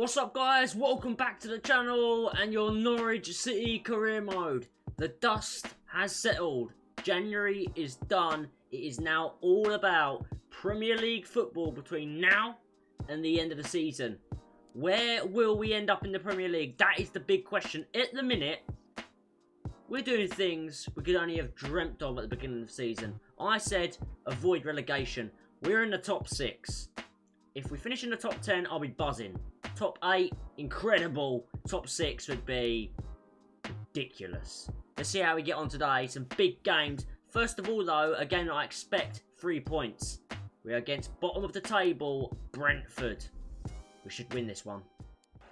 What's up guys, welcome back to the channel and your Norwich City career mode. The dust has settled, January is done, it is now all about Premier League football between now and the end of the season. Where will we end up in the Premier League? That is the big question. At the minute, we're doing things we could only have dreamt of at the beginning of the season. I said avoid relegation. We're in the top 6. If we finish in the top 10, I'll be buzzing. Top 8, incredible. Top 6 would be ridiculous. Let's see how we get on today. Some big games. First of all, though, a game that I expect 3 points. We're against bottom of the table, Brentford. We should win this one.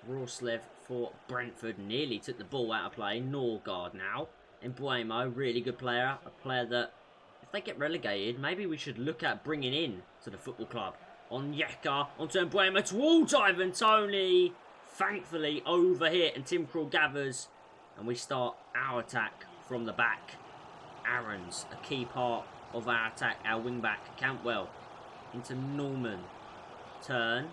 Roslev for Brentford. Nearly took the ball out of play. Norgard now. Embuemo, really good player. A player that, if they get relegated, maybe we should look at bringing in to the football club. On Yeka, onto Embuemo, towards Ivan Toney. Thankfully, overhit, and Tim Krul gathers. And we start our attack from the back. Aaron's a key part of our attack, our wing-back, Cantwell. Into Norman. Turn.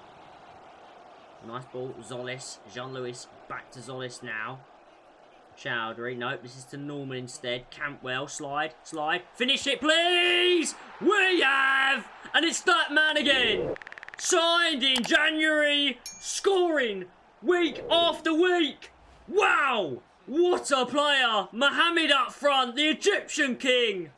Nice ball, Zolis. Jean-Louis, back to Zolis now. Chowdhury, nope, this is to Norman instead. Cantwell, slide, finish it please! We have! And it's that man again! Signed in January, scoring week after week! Wow! What a player! Mohammed up front, the Egyptian king!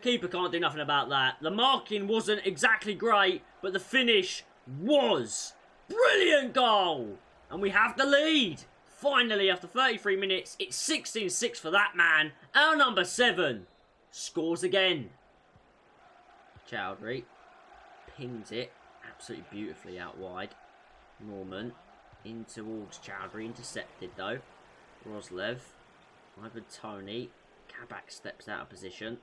Keeper can't do nothing about that. The marking wasn't exactly great, but the finish was. Brilliant goal! And we have the lead. Finally, after 33 minutes, it's 16-6 for that man. Our number 7 scores again. Chowdhury pings it absolutely beautifully out wide. Norman in towards Chowdhury, intercepted though. Roslev, Ivan Toney, Kabak steps out of position.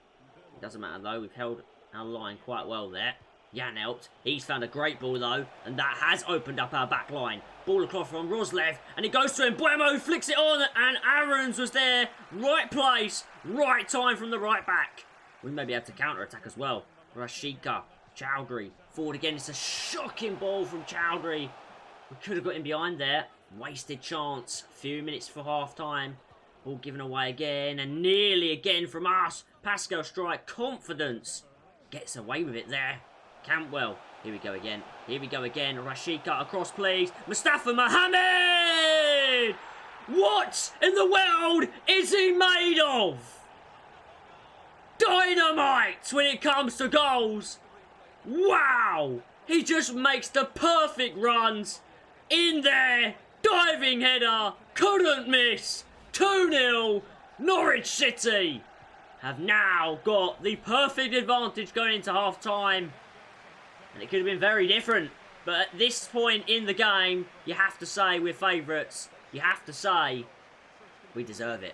It doesn't matter though, we've held our line quite well there. Janelt, he's found a great ball though, and that has opened up our back line. Ball across from Roslev, and it goes to Embuemo, who flicks it on, and Aaron's was there. Right place, right time from the right back. We may be able to counter-attack as well. Rashika, Chowdhury, forward again. It's a shocking ball from Chowdhury. We could have got in behind there. Wasted chance. Few minutes for half-time. Ball given away again, and nearly again from us. Pascal strike, confidence. Gets away with it there. Cantwell. Here we go again. Here we go again. Rashika across, please. Mustafa Mohammed! What in the world is he made of? Dynamite when it comes to goals. Wow! He just makes the perfect runs. In there. Diving header. Couldn't miss. 2-0. Norwich City have now got the perfect advantage going into half-time. And it could have been very different. But at this point in the game, you have to say we're favourites. You have to say we deserve it.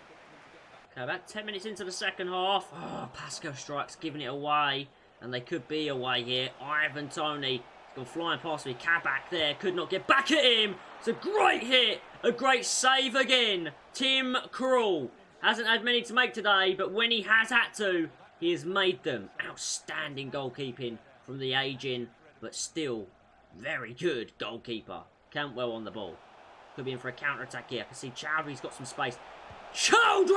Okay, about 10 minutes into the second half. Oh, Pascal strikes, giving it away. And they could be away here. Ivan Toney has gone flying past me. Kabak there, could not get back at him. It's a great hit. A great save again. Tim Krul hasn't had many to make today, but when he has had to, he has made them. Outstanding goalkeeping from the aging, but still very good goalkeeper. Cantwell on the ball. Could be in for a counter-attack here. I can see Chowdhury's got some space. Chowdhury!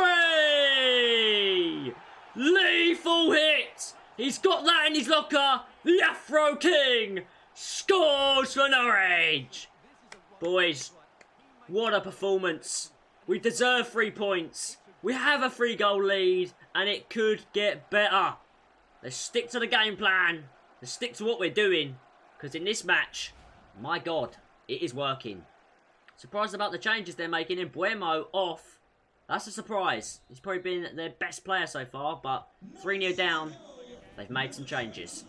Lethal hit! He's got that in his locker. The Afro King scores for Norwich. Boys, what a performance. We deserve 3 points. We have a 3-goal lead, and it could get better. Let's stick to the game plan. Let's stick to what we're doing. Because in this match, my God, it is working. Surprised about the changes they're making. Embuemo off. That's a surprise. He's probably been their best player so far, but 3-0 down. They've made some changes.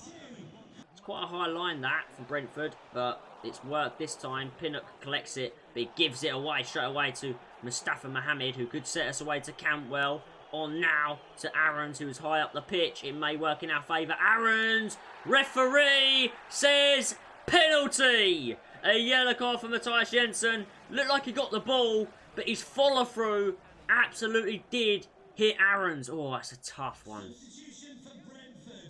It's quite a high line that from Brentford, but it's worked this time. Pinnock collects it, but he gives it away straight away to Mustafa Mohammed, who could set us away to Cantwell. On now to Aaron's, who is high up the pitch. It may work in our favour. Aaron's referee says penalty. A yellow card for Matthias Jensen. Looked like he got the ball, but his follow through absolutely did hit Aaron's. Oh, that's a tough one.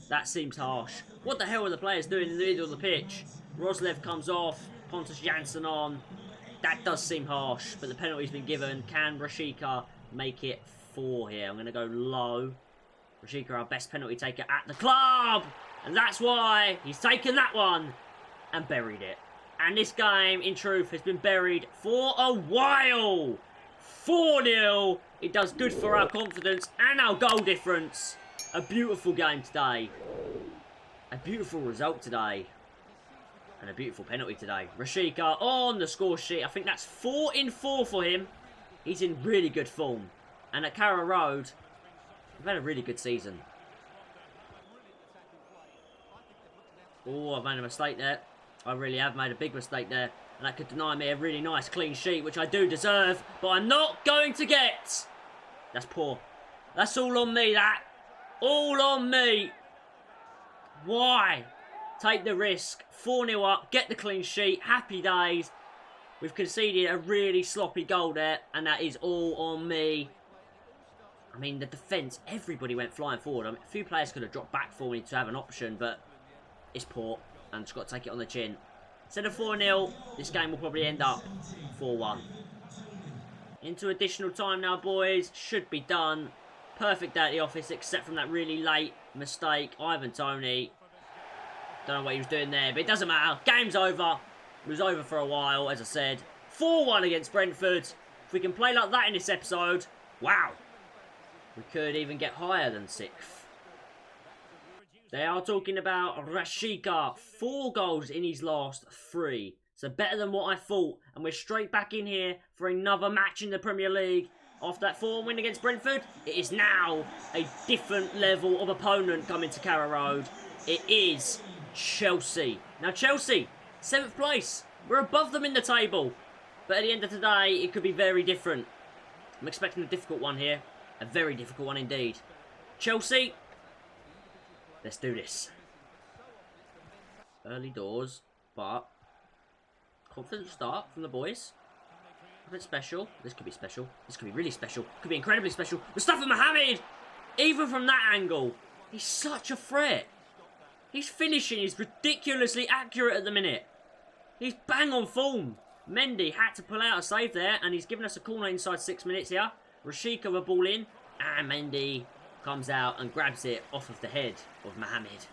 That seems harsh. What the hell are the players doing in the middle of the pitch? Roslev comes off. Pontus Jansson on. That does seem harsh, but the penalty's been given. Can Rashika make it 4 here? I'm going to go low. Rashika, our best penalty taker at the club. And that's why he's taken that one and buried it. And this game, in truth, has been buried for a while. 4-0. It does good for our confidence and our goal difference. A beautiful game today. A beautiful result today. And a beautiful penalty today. Rashika on the score sheet. I think that's 4 in 4 for him. He's in really good form. And at Carrow Road, we've had a really good season. Oh, I've made a mistake there. I really have made a big mistake there. And that could deny me a really nice clean sheet, which I do deserve. But I'm not going to get. That's poor. That's all on me, that. All on me. Why? Take the risk. 4-0 up. Get the clean sheet. Happy days. We've conceded a really sloppy goal there. And that is all on me. I mean, the defence, everybody went flying forward. I mean, a few players could have dropped back for me to have an option, but it's poor. And just got to take it on the chin. Instead of 4-0, this game will probably end up 4-1. Into additional time now, boys. Should be done. Perfect day at the office, except from that really late mistake. Ivan Toney. Don't know what he was doing there, but it doesn't matter. Game's over. It was over for a while, as I said. 4-1 against Brentford. If we can play like that in this episode, wow. We could even get higher than 6th. They are talking about Rashika. 4 goals in his last 3. So better than what I thought. And we're straight back in here for another match in the Premier League. After that 4-1 win against Brentford, it is now a different level of opponent coming to Carrow Road. It is Chelsea. Now Chelsea, 7th place. We're above them in the table. But at the end of the day, it could be very different. I'm expecting a difficult one here. A very difficult one indeed. Chelsea, let's do this. Early doors, but confident start from the boys. A bit special. This could be special. This could be really special. Could be incredibly special. Mustafa Mohamed! Even from that angle, he's such a threat. His finishing is ridiculously accurate at the minute. He's bang on form. Mendy had to pull out a save there, and he's given us a corner inside 6 minutes here. Rashika with a ball in, and Mendy comes out and grabs it off of the head of Mohamed.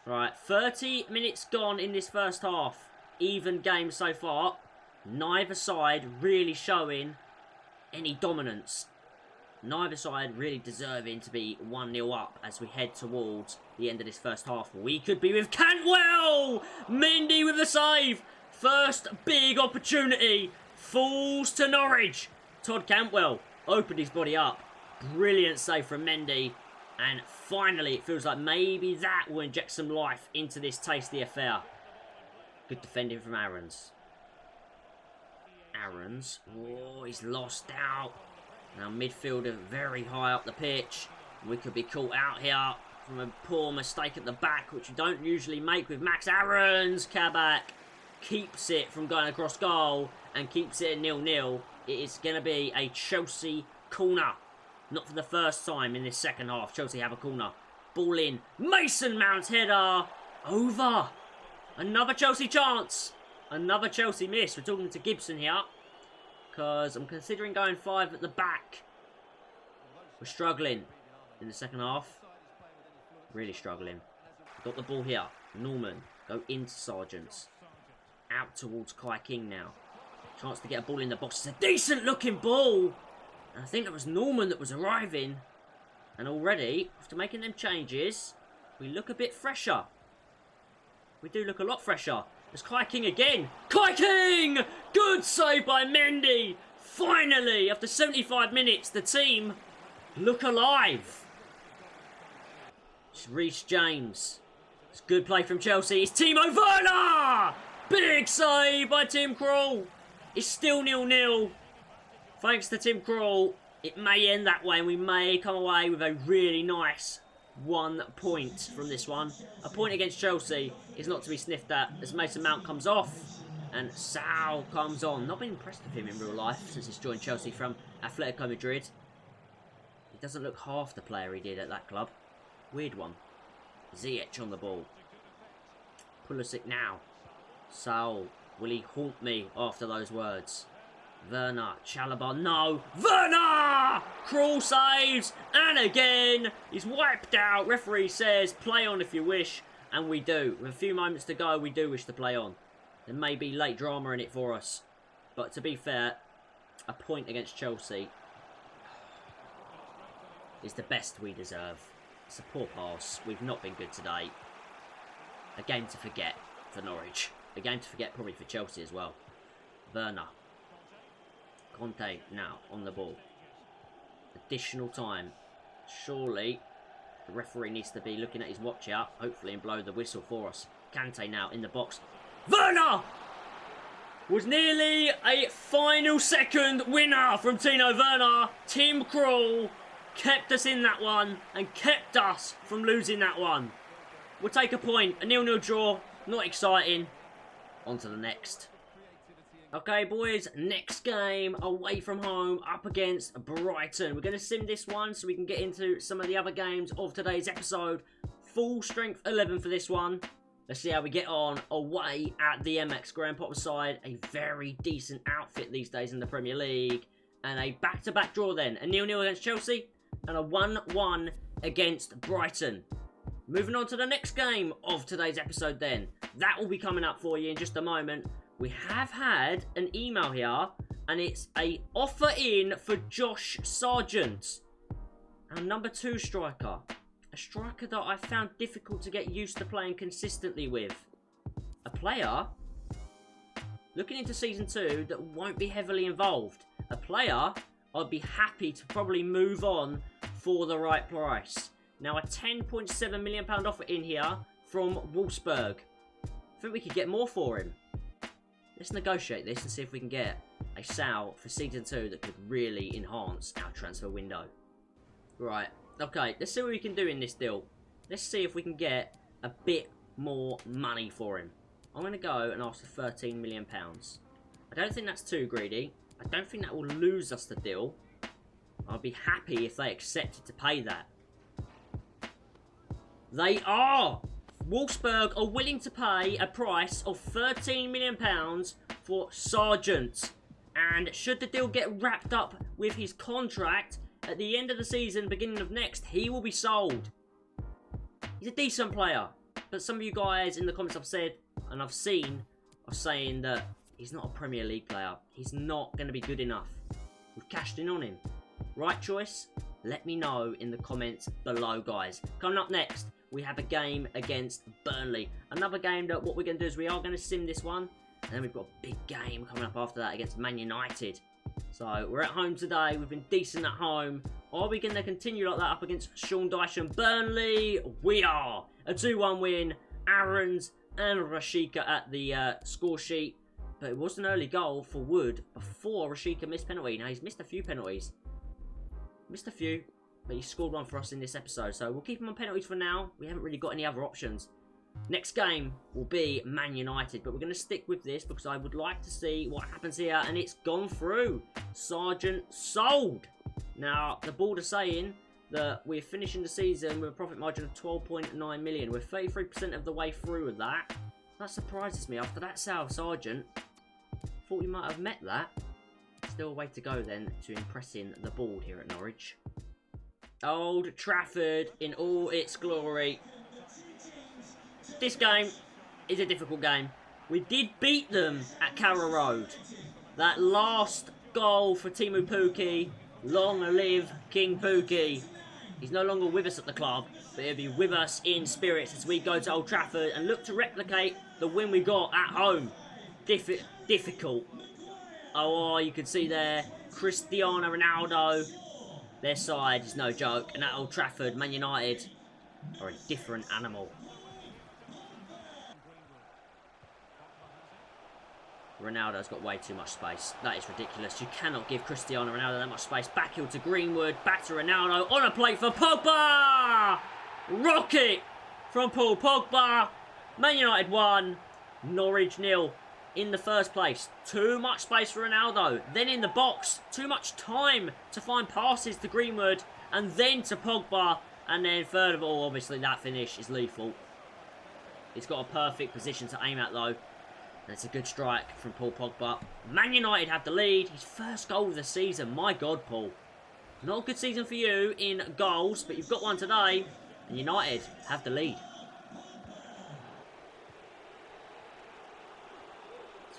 Right, 30 minutes gone in this first half. Even game so far. Neither side really showing any dominance. Neither side really deserving to be 1-0 up as we head towards the end of this first half. We could be with Cantwell! Mendy with the save! First big opportunity. Falls to Norwich. Todd Cantwell opened his body up. Brilliant save from Mendy. And finally, it feels like maybe that will inject some life into this tasty affair. Good defending from Aarons. Aarons. Oh, he's lost out. Now midfielder very high up the pitch. We could be caught out here from a poor mistake at the back, which you don't usually make with Max Aarons. Kabak keeps it from going across goal and keeps it at 0-0. It is going to be a Chelsea corner. Not for the first time in this second half. Chelsea have a corner. Ball in. Mason Mount's header. Over. Another Chelsea chance. Another Chelsea miss. We're talking to Gibson here. Because I'm considering going 5 at the back. We're struggling in the second half. Really struggling. Got the ball here. Norman. Go into Sargents. Out towards Kai King now. Chance to get a ball in the box. It's a decent looking ball. And I think it was Norman that was arriving. And already, after making them changes, we look a bit fresher. We do look a lot fresher. There's Kai King again. Kai King! Good save by Mendy. Finally, after 75 minutes, the team look alive. It's Reece James. It's good play from Chelsea. It's Timo Werner! Big save by Tim Krul. It's still 0-0. Thanks to Tim Krul, it may end that way and we may come away with a really nice 1 point from this one. A point against Chelsea is not to be sniffed at as Mason Mount comes off and Sal comes on. Not been impressed with him in real life since he's joined Chelsea from Atletico Madrid. He doesn't look half the player he did at that club. Weird one. Ziyech on the ball. Pulisic now. Sal Will he haunt me after those words? Werner, Chalobah, no! Werner! Cruel saves, and again, he's wiped out. Referee says, play on if you wish, and we do. With a few moments to go, we do wish to play on. There may be late drama in it for us, but to be fair, a point against Chelsea is the best we deserve. It's a poor pass. We've not been good today. A game to forget for Norwich. A game to forget probably for Chelsea as well. Werner. Conte now on the ball. Additional time. Surely the referee needs to be looking at his watch out, hopefully, and blow the whistle for us. Kante now in the box. Werner! Was nearly a final second winner from Tino Werner. Tim Krul kept us in that one and kept us from losing that one. We'll take a point. A 0-0 draw. Not exciting. On to the next. Okay, boys, next game away from home up against Brighton. We're going to sim this one so we can get into some of the other games of today's episode. Full strength 11 for this one. Let's see how we get on away at the MX Graham Potter side. A very decent outfit these days in the Premier League. And a back-to-back draw then. A 0-0 against Chelsea and a 1-1 against Brighton. Moving on to the next game of today's episode then. That will be coming up for you in just a moment. We have had an email here, and it's a offer in for Josh Sargent, our number 2 striker. A striker that I found difficult to get used to playing consistently with. A player looking into Season 2 that won't be heavily involved. A player I'd be happy to probably move on for the right price. Now a £10.7 million offer in here from Wolfsburg. I think we could get more for him. Let's negotiate this and see if we can get a sale for Season 2 that could really enhance our transfer window. Right, okay, let's see what we can do in this deal. Let's see if we can get a bit more money for him. I'm going to go and ask for £13 million. I don't think that's too greedy. I don't think that will lose us the deal. I'll be happy if they accepted to pay that. They are! Wolfsburg are willing to pay a price of £13 million for Sargent. And should the deal get wrapped up with his contract, at the end of the season, beginning of next, he will be sold. He's a decent player. But some of you guys in the comments I've said, and I've seen, are saying that he's not a Premier League player. He's not going to be good enough. We've cashed in on him. Right choice? Let me know in the comments below, guys. Coming up next, we have a game against Burnley. Another game that what we're going to do is we are going to sim this one. And then we've got a big game coming up after that against Man United. So we're at home today. We've been decent at home. Are we going to continue like that up against Sean Dyche and Burnley? We are. A 2-1 win. Aarons and Rashika at the score sheet. But it was an early goal for Wood before Rashika missed penalty. Now he's missed a few penalties. Missed a few. But he scored one for us in this episode. So we'll keep him on penalties for now. We haven't really got any other options. Next game will be Man United. But we're going to stick with this because I would like to see what happens here. And it's gone through. Sargent sold. Now, the board are saying that we're finishing the season with a profit margin of 12.9 million. We're 33% of the way through with that. That surprises me. After that sale, Sargent, thought we might have met that. Still a way to go then to impressing the board here at Norwich. Old Trafford in all its glory. This game is a difficult game. We did beat them at Carrow Road. That last goal for Timu Pukki. Long live King Pukki. He's no longer with us at the club, but he'll be with us in spirits as we go to Old Trafford and look to replicate the win we got at home. Difficult. Oh, you can see there, Cristiano Ronaldo. Their side is no joke. And at Old Trafford, Man United are a different animal. Ronaldo's got way too much space. That is ridiculous. You cannot give Cristiano Ronaldo that much space. Backheel to Greenwood. Back to Ronaldo. On a plate for Pogba! Rocket from Paul Pogba. Man United 1. Norwich 0. In the first place. Too much space for Ronaldo. Then in the box. Too much time to find passes to Greenwood. And then to Pogba. And then third of all, obviously, that finish is lethal. He's got a perfect position to aim at, though. That's a good strike from Paul Pogba. Man United have the lead. His first goal of the season. My God, Paul. Not a good season for you in goals, but you've got one today. And United have the lead.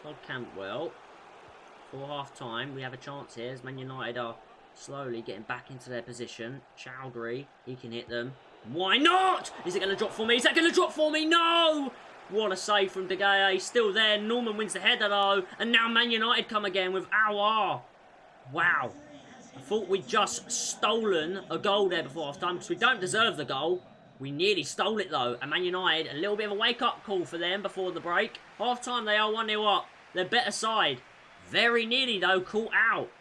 Todd Cantwell. For half-time, we have a chance here as Man United are slowly getting back into their position. Chowdhury, he can hit them. Why not? Is it going to drop for me? Is that going to drop for me? No! What a save from De Gea. He's still there. Norman wins the header though. And now Man United come again with Aouar. Wow. I thought we'd just stolen a goal there before half-time because we don't deserve the goal. We nearly stole it though. And Man United, a little bit of a wake-up call for them before the break. Half-time, they are 1-0 up. They're better side. Very nearly though, caught out.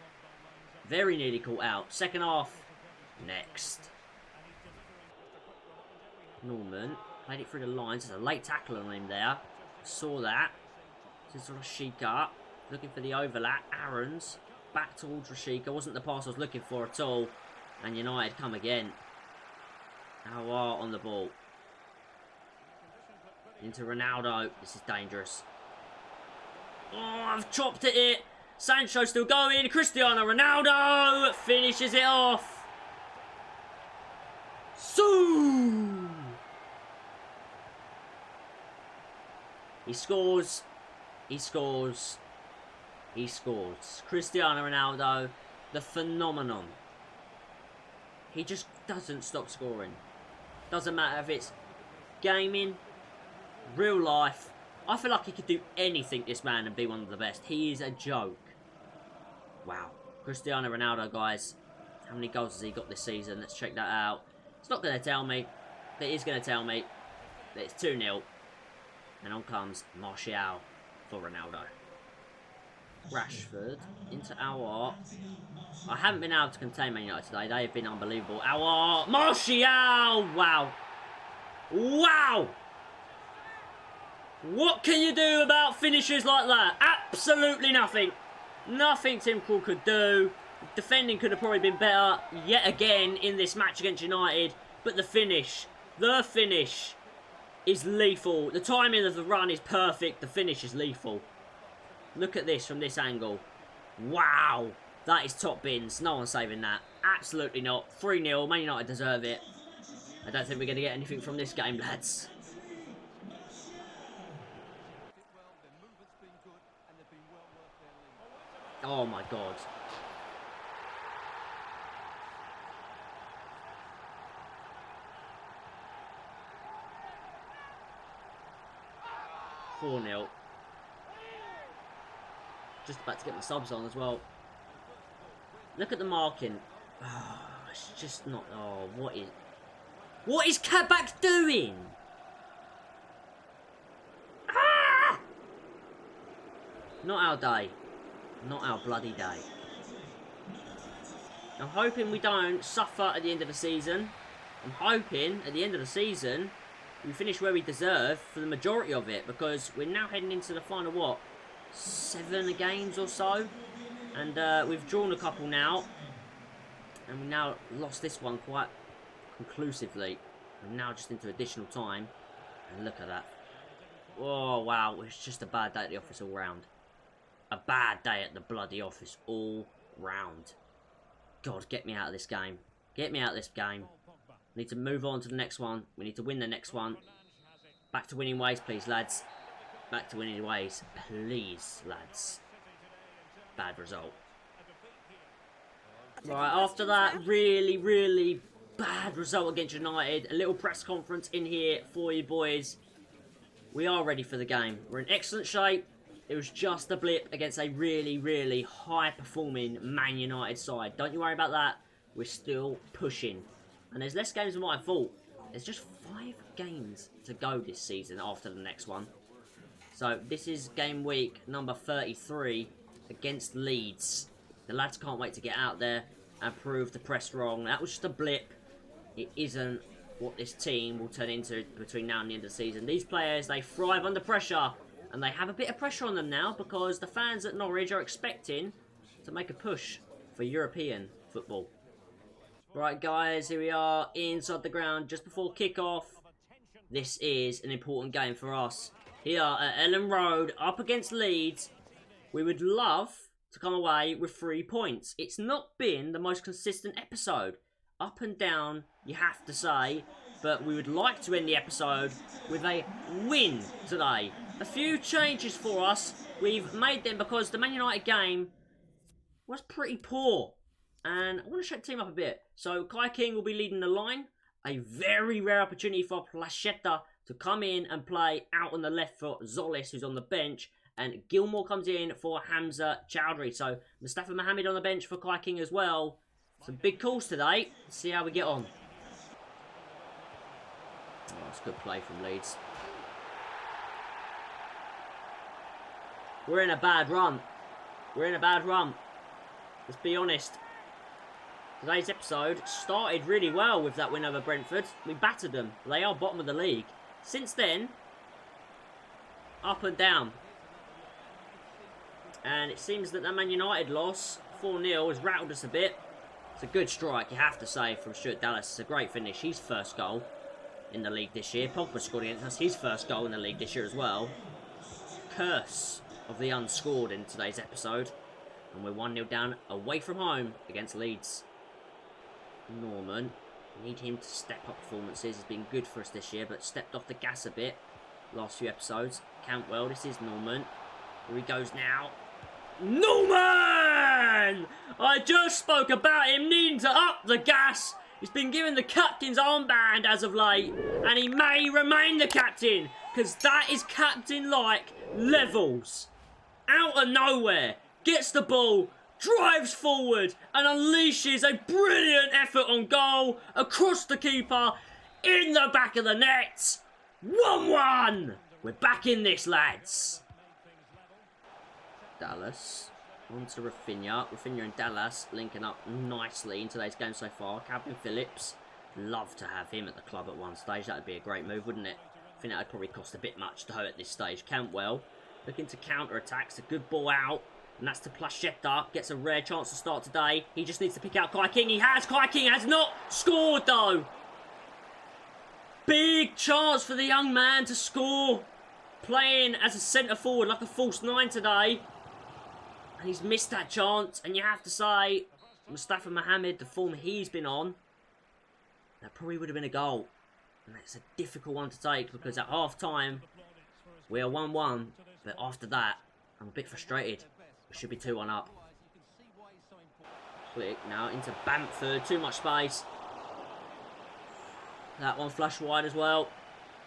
Very nearly caught out. Second half, next. Norman played it through the lines. There's a late tackle on him there. Saw that. This is Rashika. Looking for the overlap. Aaron's back towards Rashika. Wasn't the pass I was looking for at all. And United come again. Aouar on the ball. Into Ronaldo. This is dangerous. Oh, I've chopped at it. Sancho still going. Cristiano Ronaldo finishes it off. So he scores. He scores. He scores. Cristiano Ronaldo, the phenomenon. He just doesn't stop scoring. Doesn't matter if it's gaming, real life. I feel like he could do anything, this man, and be one of the best. He is a joke. Wow. Cristiano Ronaldo, guys. How many goals has he got this season? Let's check that out. It's not going to tell me. But it is going to tell me that it's 2-0. And on comes Martial for Ronaldo. Rashford into Aouar. I haven't been able to contain Man United today. They have been unbelievable. Aouar. Martial. Wow. Wow. What can you do about finishers like that? Absolutely nothing. Nothing Tim Krul could do. Defending could have probably been better yet again in this match against United. But the finish is lethal. The timing of the run is perfect. The finish is lethal. Look at this from this angle. Wow. That is top bins. No one's saving that. Absolutely not. 3-0. Man United deserve it. I don't think we're going to get anything from this game, lads. Oh my God. (4-0). Just about to get my subs on as well. Look at the marking. Oh, it's just not... Oh, what is Kabak doing? Ah! Not our day. Not our bloody day. I'm hoping we don't suffer at the end of the season. I'm hoping at the end of the season we finish where we deserve for the majority of it, because we're now heading into the final, what, 7 games or so? And we've drawn a couple now. And we now lost this one quite conclusively. We're now just into additional time. And look at that. Oh, wow. It's just a bad day at the office all round. A bad day at the bloody office all round. God, get me out of this game. Get me out of this game. We need to move on to the next one. We need to win the next one. Back to winning ways, please, lads. Back to winning ways. Please, lads. Bad result. Right, after that really, really bad result against United, a little press conference in here for you boys. We are ready for the game. We're in excellent shape. It was just a blip against a really, really high-performing Man United side. Don't you worry about that. We're still pushing. And there's less games than what I thought. There's just 5 games to go this season after the next one. So this is game week number 33 against Leeds. The lads can't wait to get out there and prove the press wrong. That was just a blip. It isn't what this team will turn into between now and the end of the season. These players, they thrive under pressure. And they have a bit of pressure on them now because the fans at Norwich are expecting to make a push for European football. Right, guys, here we are inside the ground just before kick-off. This is an important game for us. here at Ellen Road up against Leeds. We would love to come away with 3 points. It's not been the most consistent episode. Up and down, you have to say. But we would like to end the episode with a win today. A few changes for us. We've made them because the Man United game was pretty poor. And I want to shake the team up a bit. So Kai King will be leading the line. A very rare opportunity for Placheta to come in and play out on the left for Zolis, who's on the bench. And Gilmore comes in for Hamza Chowdhury. So Mustafa Mohamed on the bench for Kai King as well. Some big calls today. Let's see how we get on. Oh, that's good play from Leeds. We're in a bad run. We're in a bad run. Let's be honest. Today's episode started really well with that win over Brentford. We battered them. They are bottom of the league. Since then, up and down. And it seems that Man United loss, 4-0, has rattled us a bit. It's a good strike, you have to say, from Stuart Dallas. It's a great finish. His first goal in the league this year. Pogba scored against us. His first goal in the league this year as well. Curse of the unscored in today's episode. And we're 1-0 down away from home against Leeds. Norman. We need him to step up performances. He's been good for us this year, but stepped off the gas a bit last few episodes. Cantwell, this is Norman. Here he goes now. Norman! I just spoke about him needing to up the gas. He's been given the captain's armband as of late, and he may remain the captain, because that is captain-like levels. Out of nowhere, gets the ball, drives forward, and unleashes a brilliant effort on goal, across the keeper, in the back of the net. 1-1! We're back in this, lads. Dallas on to Rafinha. Rafinha and Dallas linking up nicely in today's game so far. Calvin Phillips. Love to have him at the club at one stage. That would be a great move, wouldn't it? I think that would probably cost a bit much though at this stage. Cantwell looking to counter-attack. It's a good ball out. And that's to Placheta. Gets a rare chance to start today. He just needs to pick out Kai King. He has. Kai King has not scored though. Big chance for the young man to score. Playing as a centre forward like a false 9 today. And he's missed that chance. And you have to say, Mustafa Mohamed, the form he's been on, that probably would have been a goal. And that's a difficult one to take because at half-time, we are 1-1. But after that, I'm a bit frustrated. We should be 2-1 up. Click now into Bamford. Too much space. That one flushed wide as well.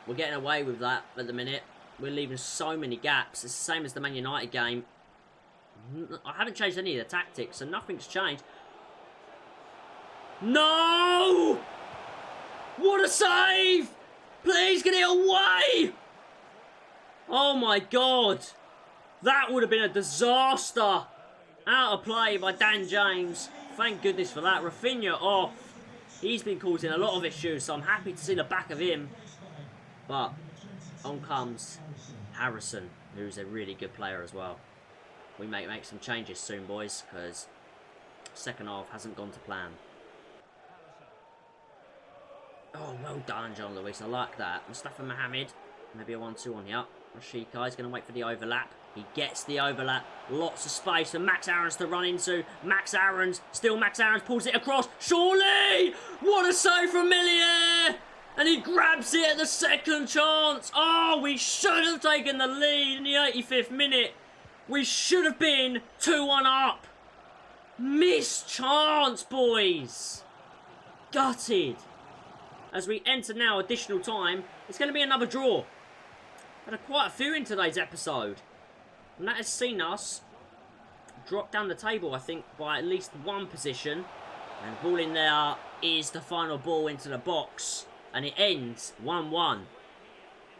We're getting away with that at the minute. We're leaving so many gaps. It's the same as the Man United game. I haven't changed any of the tactics, so nothing's changed. No! What a save! Please get it away! Oh my god. That would have been a disaster. Out of play by Dan James. Thank goodness for that. Rafinha off. He's been causing a lot of issues, so I'm happy to see the back of him. But on comes Harrison, who's a really good player as well. We may make some changes soon, boys, because second half hasn't gone to plan. Oh, well done, John Lewis. I like that. Mustafa Mohamed. Maybe a 1-2 on here. Rashika is going to wait for the overlap. He gets the overlap. Lots of space for Max Aarons to run into. Max Aarons. Still Max Aarons pulls it across. Surely! What a save from Millier! And he grabs it at the second chance. Oh, we should have taken the lead in the 85th minute. We should have been 2-1 up. Missed chance, boys. Gutted. As we enter now additional time, it's going to be another draw. Had quite a few in today's episode. And that has seen us drop down the table, I think, by at least one position. And ball in there is the final ball into the box. And it ends 1-1.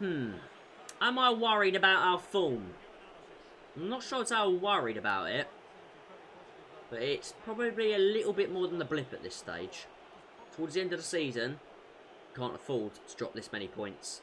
Am I worried about our form? I'm not sure it's how worried about it. But it's probably a little bit more than the blip at this stage. Towards the end of the season, can't afford to drop this many points.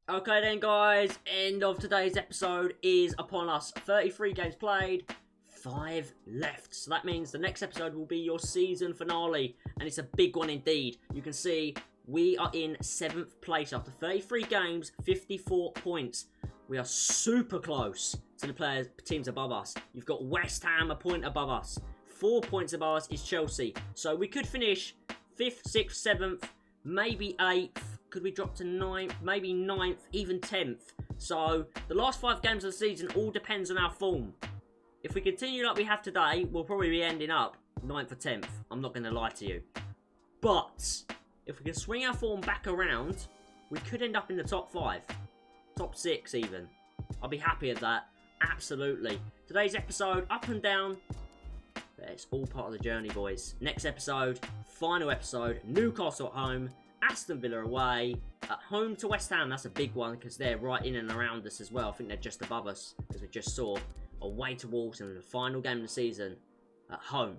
Okay then guys, end of today's episode is upon us. 33 games played, 5 left. So that means the next episode will be your season finale. And it's a big one indeed. You can see We are in 7th place after 33 games, 54 points. We are super close to the teams above us. You've got West Ham a point above us. 4 points above us is Chelsea. So we could finish 5th, 6th, 7th, maybe 8th. Could we drop to 9th? Maybe 9th, even 10th. So the last 5 games of the season all depends on our form. If we continue like we have today, we'll probably be ending up 9th or 10th. I'm not going to lie to you. But if we can swing our form back around, we could end up in the top 5. Top 6 even. I'll be happy at that. Absolutely. Today's episode, up and down. But it's all part of the journey, boys. Next episode, final episode. Newcastle at home. Aston Villa away. At home to West Ham. That's a big one because they're right in and around us as well. I think they're just above us, as we just saw. Away to Wolves in the final game of the season. At home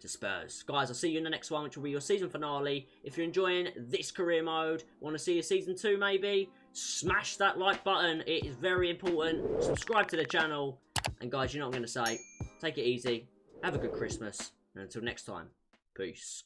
to Spurs. Guys, I'll see you in the next one, which will be your season finale. If you're enjoying this career mode, want to see a season 2 maybe, smash that like button. It is very important. Subscribe to the channel. And guys, you know what I'm going to say. Take it easy. Have a good Christmas. And until next time, peace.